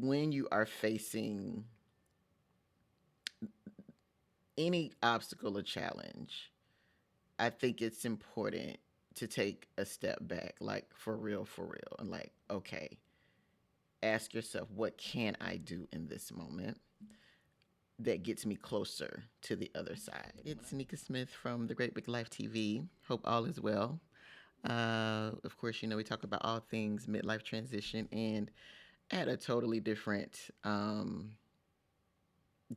when you are facing any obstacle or challenge, I think it's important to take a step back, like for real, and like, okay, ask yourself, what can I do in this moment that gets me closer to the other side? It's Nika Smith from the Great Big Life TV. Hope all is well. Of course, we talk about all things midlife transition and at a totally different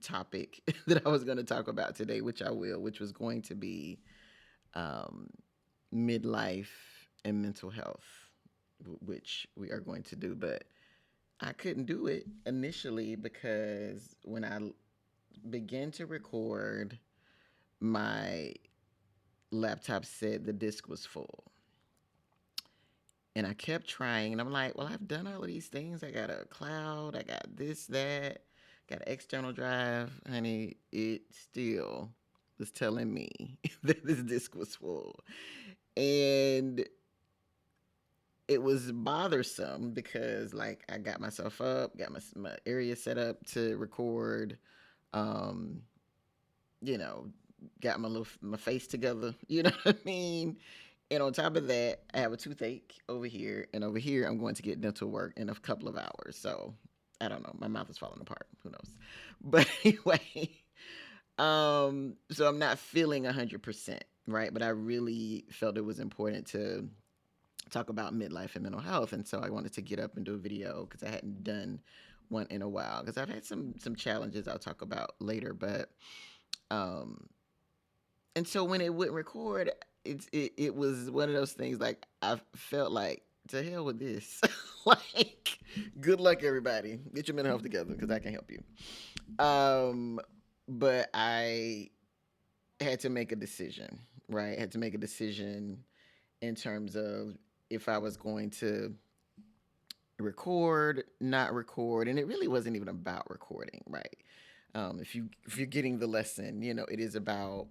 topic that I was going to talk about today, which I will, which was going to be um, midlife and mental health, which we are going to do. But I couldn't do it initially because when I began to record, my laptop said the disk was full. And I kept trying, and I'm like, well, I've done all of these things. I got a cloud, I got this, that, got an external drive. Honey, it still was telling me that this disk was full. And it was bothersome because, like, I got myself up, got my area set up to record, um, you know, got my face together, you know what I mean? And on top of that, I have a toothache over here, and over here, I'm going to get dental work in a couple of hours. So I don't know. My mouth is falling apart. Who knows? But anyway, so I'm not feeling 100%, right? But I really felt it was important to talk about midlife and mental health, and so I wanted to get up and do a video because I hadn't done one in a while because I've had some challenges I'll talk about later, but um and so when it wouldn't record, it was one of those things like I felt like to hell with this. Like, good luck everybody. Get your mental health together because I can help you. But I had to make a decision, right? I had to make a decision in terms of if I was going to record, not record, and it really wasn't even about recording, right? If you're getting the lesson, it is about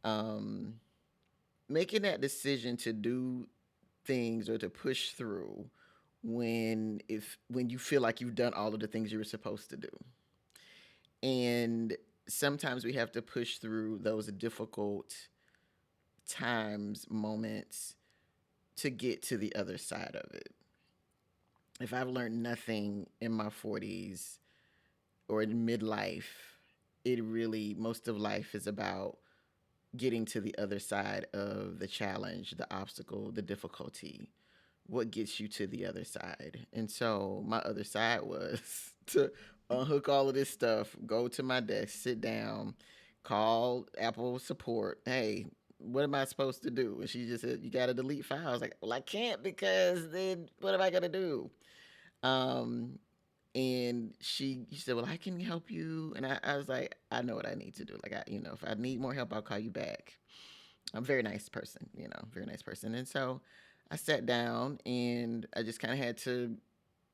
um, making that decision to do things or to push through when you feel like you've done all of the things you were supposed to do. And sometimes we have to push through those difficult times, moments to get to the other side of it. If I've learned nothing in my 40s or in midlife, it really, most of life is about getting to the other side of the challenge, the obstacle, the difficulty. What gets you to the other side? And so my other side was to unhook all of this stuff, go to my desk, sit down, call Apple support. Hey, what am I supposed to do? And she just said, you got to delete files. I was like, well, I can't because then what am I going to do? Um, and she said, well, I can help you. And I was like, I know what I need to do. Like, if I need more help, I'll call you back. I'm a very nice person, very nice person. And so I sat down and I just kind of had to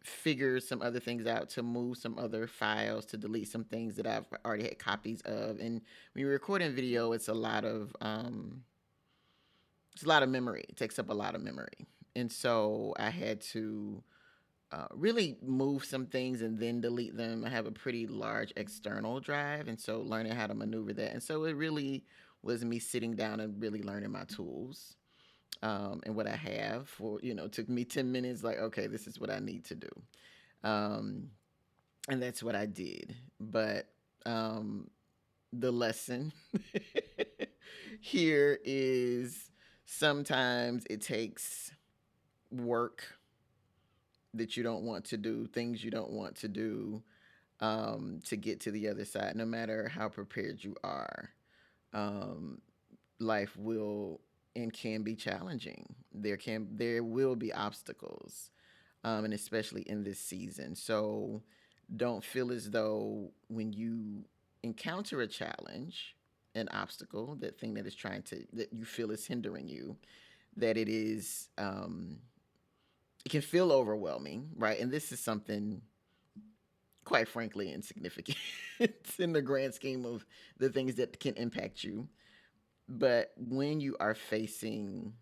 figure some other things out, to move some other files, to delete some things that I've already had copies of. And when you're recording video, it's a lot of memory. It takes up a lot of memory. And so I had to really move some things and then delete them. I have a pretty large external drive, and so learning how to maneuver that. And so it really was me sitting down and really learning my tools and what I have. Took me 10 minutes. Like, okay, this is what I need to do, um, and that's what I did. But um, the lesson here is sometimes it takes work that you don't want to do, things you don't want to do, to get to the other side, no matter how prepared you are. Um, Life will and can be challenging. There will be obstacles, and especially in this season. So don't feel as though when you encounter a challenge, an obstacle, that thing that you feel is hindering you, that it can feel overwhelming, right? And this is something, quite frankly, insignificant in the grand scheme of the things that can impact you. But when you are facing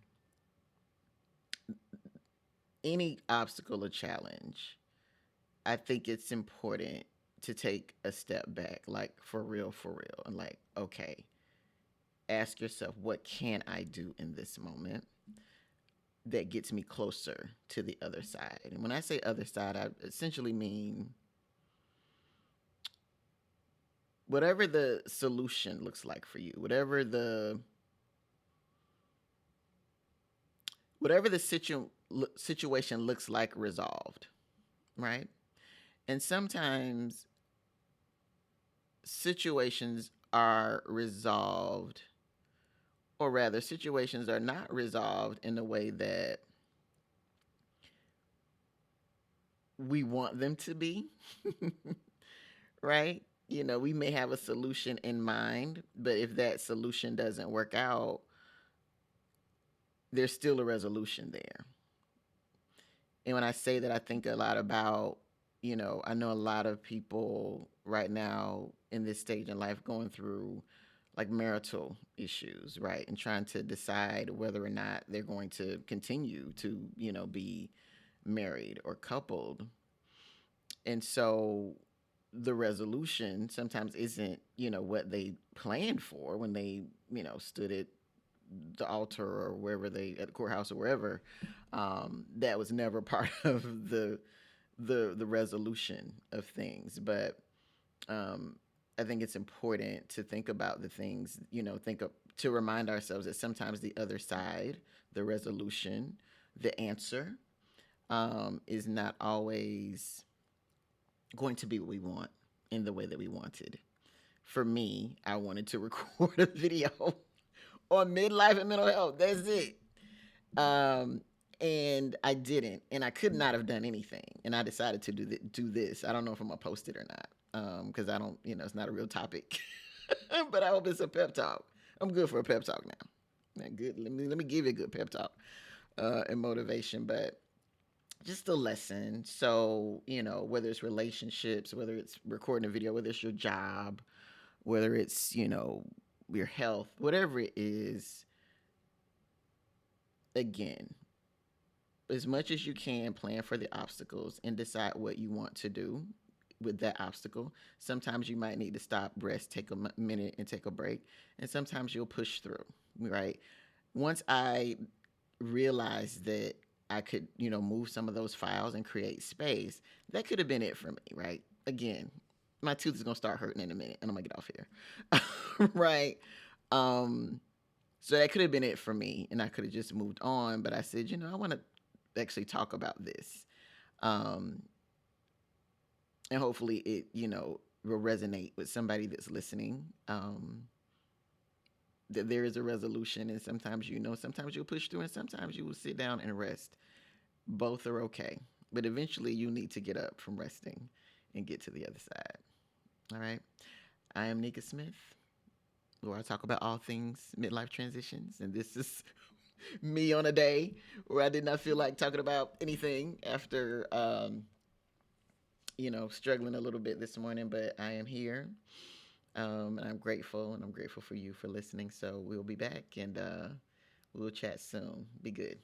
any obstacle or challenge, I think it's important to take a step back, like for real, and like, okay, ask yourself, what can I do in this moment that gets me closer to the other side? And when I say other side, I essentially mean whatever the solution looks like for you, whatever the situation looks like resolved, right? And sometimes situations are resolved, or rather, situations are not resolved in the way that we want them to be, right? You know, we may have a solution in mind, but if that solution doesn't work out, there's still a resolution there. And when I say that, I think a lot about, I know a lot of people right now in this stage in life going through like marital issues, right? And trying to decide whether or not they're going to continue to, be married or coupled. And so the resolution sometimes isn't, what they planned for when they, stood at the altar or wherever they at the courthouse or wherever. That was never part of the resolution of things. But um, I think it's important to think about the things, to remind ourselves that sometimes the other side, the resolution, the answer, is not always going to be what we want in the way that we wanted. For me, I wanted to record a video on midlife and mental health. That's it. Um, and I didn't, and I could not have done anything. And I decided to do this. I don't know if I'm gonna post it or not, because I don't, it's not a real topic. But I hope it's a pep talk. I'm good for a pep talk now. Man, good. Let me give you a good pep talk, and motivation. But just a lesson. So, whether it's relationships, whether it's recording a video, whether it's your job, whether it's, your health, whatever it is, again, as much as you can, plan for the obstacles and decide what you want to do with that obstacle. Sometimes you might need to stop, rest, take a minute, and take a break. And sometimes you'll push through, right? Once I realized that I could, move some of those files and create space, that could have been it for me, right? Again, my tooth is gonna start hurting in a minute, and I'm gonna get off here, right? Um, so that could have been it for me, and I could have just moved on. But I said, I want to actually talk about this, um, and hopefully it, will resonate with somebody that's listening. That there is a resolution, and sometimes sometimes you'll push through, and sometimes you will sit down and rest. Both are okay. But eventually you need to get up from resting and get to the other side. All right. I am Nika Smith, where I talk about all things midlife transitions. And this is me on a day where I did not feel like talking about anything after, struggling a little bit this morning. But I am here. And I'm grateful. And I'm grateful for you for listening. So we'll be back and we'll chat soon. Be good.